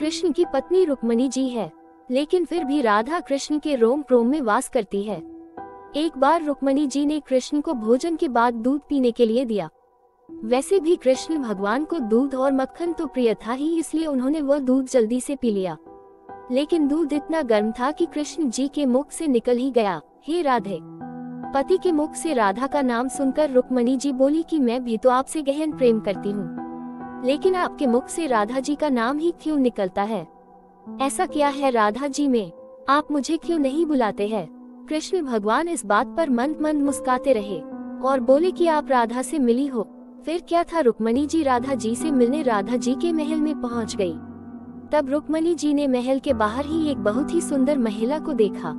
कृष्ण की पत्नी रुक्मिणी जी है, लेकिन फिर भी राधा कृष्ण के रोम रोम में वास करती है। एक बार रुक्मिणी जी ने कृष्ण को भोजन के बाद दूध पीने के लिए दिया। वैसे भी कृष्ण भगवान को दूध और मक्खन तो प्रिय था ही, इसलिए उन्होंने वह दूध जल्दी से पी लिया। लेकिन दूध इतना गर्म था कि कृष्ण जी के मुख से निकल ही गया, हे राधे। पति के मुख से राधा का नाम सुनकर रुक्मिणी जी बोली कि मैं भी तो आपसे गहन प्रेम करती हूँ, लेकिन आपके मुख से राधा जी का नाम ही क्यों निकलता है? ऐसा क्या है राधा जी में, आप मुझे क्यों नहीं बुलाते हैं? कृष्ण भगवान इस बात पर मंद मंद मुस्काते रहे और बोले कि आप राधा से मिली हो। फिर क्या था, रुक्मिणी जी राधा जी से मिलने राधा जी के महल में पहुंच गई। तब रुक्मिणी जी ने महल के बाहर ही एक बहुत ही सुंदर महिला को देखा।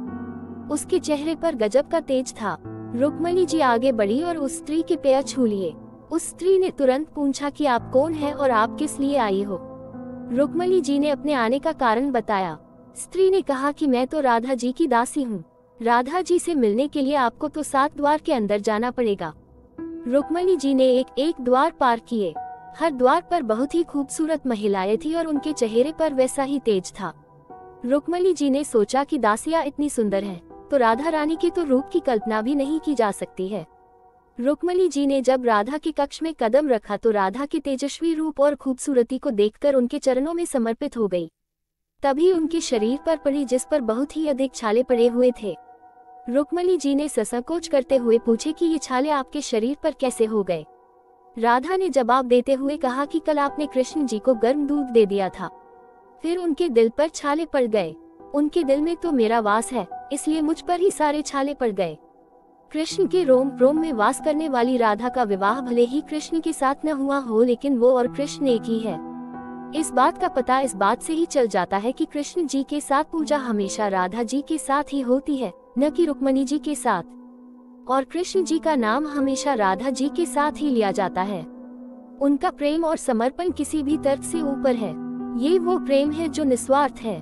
उसके चेहरे पर गजब का तेज था। रुक्मिणी जी आगे बढ़ी और उस स्त्री के पैर छू लिए। उस स्त्री ने तुरंत पूछा कि आप कौन है और आप किस लिए आई हो? रुक्मिणी जी ने अपने आने का कारण बताया। स्त्री ने कहा कि मैं तो राधा जी की दासी हूँ। राधा जी से मिलने के लिए आपको तो 7 द्वार के अंदर जाना पड़ेगा। रुक्मिणी जी ने एक एक द्वार पार किए। हर द्वार पर बहुत ही खूबसूरत महिलाएं थी और उनके चेहरे पर वैसा ही तेज था। रुक्मिणी जी ने सोचा कि दासियां इतनी सुंदर हैं, तो राधा रानी के तो रूप की कल्पना भी नहीं की जा सकती है। रुक्मिणी जी ने जब राधा के कक्ष में कदम रखा तो राधा के तेजस्वी रूप और खूबसूरती को देखकर उनके चरणों में समर्पित हो गई। तभी उनके शरीर पर पड़ी, जिस पर बहुत ही अधिक छाले पड़े हुए थे। रुक्मिणी जी ने संकोच करते हुए पूछे कि ये छाले आपके शरीर पर कैसे हो गए? राधा ने जवाब देते हुए कहा कि कल आपने कृष्ण जी को गर्म दूध दे दिया था, फिर उनके दिल पर छाले पड़ गए। उनके दिल में तो मेरा वास है, इसलिए मुझ पर ही सारे छाले पड़ गए। कृष्ण के रोम रोम में वास करने वाली राधा का विवाह भले ही कृष्ण के साथ न हुआ हो, लेकिन वो और कृष्ण एक ही है। इस बात का पता इस बात से ही चल जाता है कि कृष्ण जी के साथ पूजा हमेशा राधा जी के साथ ही होती है, न कि रुक्मिणी जी के साथ। और कृष्ण जी का नाम हमेशा राधा जी के साथ ही लिया जाता है। उनका प्रेम और समर्पण किसी भी तर्क से ऊपर है। ये वो प्रेम है जो निस्वार्थ है।